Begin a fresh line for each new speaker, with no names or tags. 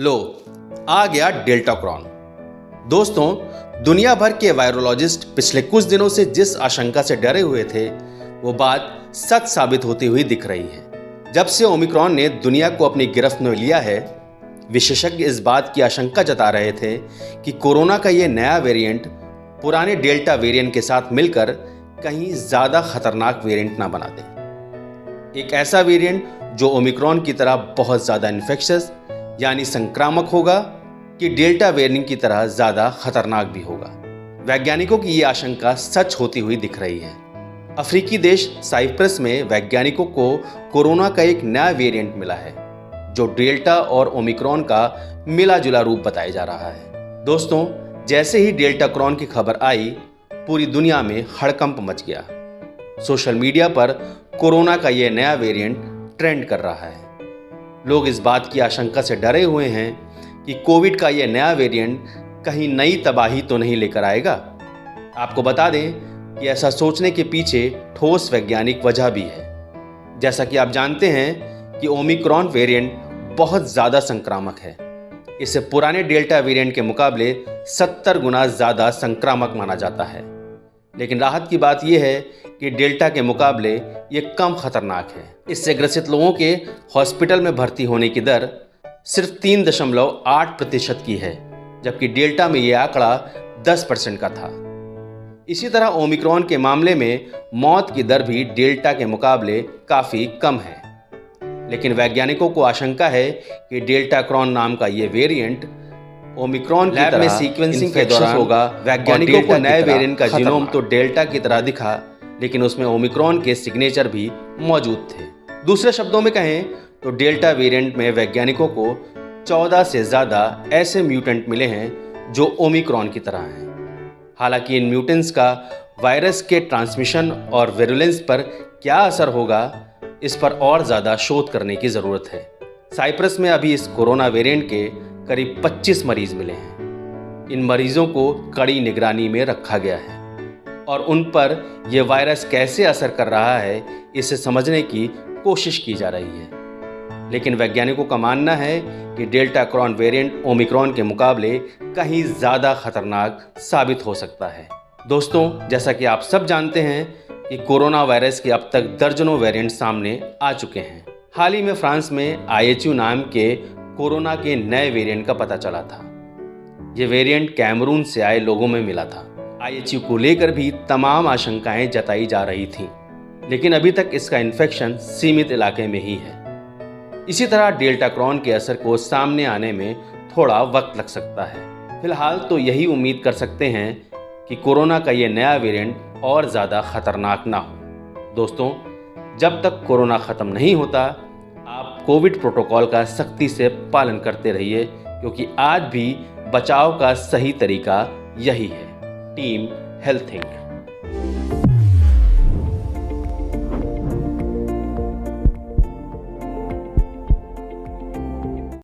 लो, आ गया delta Crohn. दोस्तों, दुनिया भर के वायरोलॉजिस्ट पिछले कुछ दिनों से जिस आशंका से डरे हुए थे, वो बात सच साबित होती हुई दिख रही है। जब से ओमिक्रॉन ने दुनिया को अपनी गिरफ्त में लिया है, विशेषज्ञ इस बात की आशंका जता रहे थे कि कोरोना का ये नया वेरिएंट पुराने डेल्टा वेरिएंट के साथ मिलकर कहीं ज्यादा खतरनाक वेरिएंट ना बना दे। एक ऐसा वेरिएंट जो ओमिक्रॉन की तरह बहुत ज्यादा इन्फेक्शियस यानी संक्रामक होगा कि डेल्टा वेरिएंट की तरह ज्यादा खतरनाक भी होगा। वैज्ञानिकों की ये आशंका सच होती हुई दिख रही है। अफ्रीकी देश साइप्रस में वैज्ञानिकों को कोरोना का एक नया वेरिएंट मिला है जो डेल्टा और ओमिक्रॉन का मिला जुला रूप बताया जा रहा है। दोस्तों, जैसे ही डेल्टा क्रॉन की खबर आई, पूरी दुनिया में हड़कंप मच गया। सोशल मीडिया पर कोरोना का यह नया वेरिएंट ट्रेंड कर रहा है। लोग इस बात की आशंका से डरे हुए हैं कि कोविड का यह नया वेरिएंट कहीं नई तबाही तो नहीं लेकर आएगा। आपको बता दें कि ऐसा सोचने के पीछे ठोस वैज्ञानिक वजह भी है। जैसा कि आप जानते हैं कि ओमिक्रॉन वेरिएंट बहुत ज़्यादा संक्रामक है। इसे पुराने डेल्टा वेरिएंट के मुकाबले 70 गुना ज़्यादा संक्रामक माना जाता है। लेकिन राहत की बात यह है कि डेल्टा के मुकाबले ये कम खतरनाक है। इससे ग्रसित लोगों के हॉस्पिटल में भर्ती होने की दर सिर्फ 3.8% की है, जबकि डेल्टा में यह आंकड़ा 10% का था। इसी तरह ओमिक्रॉन के मामले में मौत की दर भी डेल्टा के मुकाबले काफ़ी कम है। लेकिन वैज्ञानिकों को आशंका है कि डेल्टा क्रॉन नाम का ये वेरिएंट ओमिक्रॉन की तरह में सीक्वेंसिंग के दौरान होगा। वैज्ञानिकों को नए वेरिएंट का जीनोम तो डेल्टा की तरह दिखा, लेकिन उसमें ओमिक्रॉन के सिग्नेचर भी मौजूद थे। दूसरे शब्दों में कहें तो डेल्टा वेरिएंट में वैज्ञानिकों को 14 से ज़्यादा ऐसे म्यूटेंट मिले हैं जो ओमिक्रॉन की तरह हैं। हालांकि इन म्यूटेंट्स का वायरस के ट्रांसमिशन और वेरुलेंस पर क्या असर होगा, इस पर और ज़्यादा शोध करने की ज़रूरत है। साइप्रस में अभी इस कोरोना वेरिएंट के करीब 25 मरीज मिले हैं। इन मरीजों को कड़ी निगरानी में रखा गया है और उन पर यह वायरस कैसे असर कर रहा है, इसे समझने की कोशिश की जा रही है। लेकिन वैज्ञानिकों का मानना है कि डेल्टा क्रॉन वेरिएंट ओमिक्रॉन के मुकाबले कहीं ज़्यादा खतरनाक साबित हो सकता है। दोस्तों, जैसा कि आप सब जानते हैं कि कोरोना वायरस के अब तक दर्जनों वेरिएंट सामने आ चुके हैं। हाल ही में फ्रांस में IHU नाम के कोरोना के नए वेरिएंट का पता चला था। ये वेरिएंट कैमरून से आए लोगों में मिला था। IHU को लेकर भी तमाम आशंकाएं जताई जा रही थीं, लेकिन अभी तक इसका इन्फेक्शन सीमित इलाके में ही है। इसी तरह डेल्टा क्रॉन के असर को सामने आने में थोड़ा वक्त लग सकता है। फिलहाल तो यही उम्मीद कर सकते हैं कि कोरोना का ये नया वेरिएंट और ज़्यादा खतरनाक ना हो। दोस्तों, जब तक कोरोना ख़त्म नहीं होता, आप कोविड प्रोटोकॉल का सख्ती से पालन करते रहिए, क्योंकि आज भी बचाव का सही तरीका यही है। Team health think.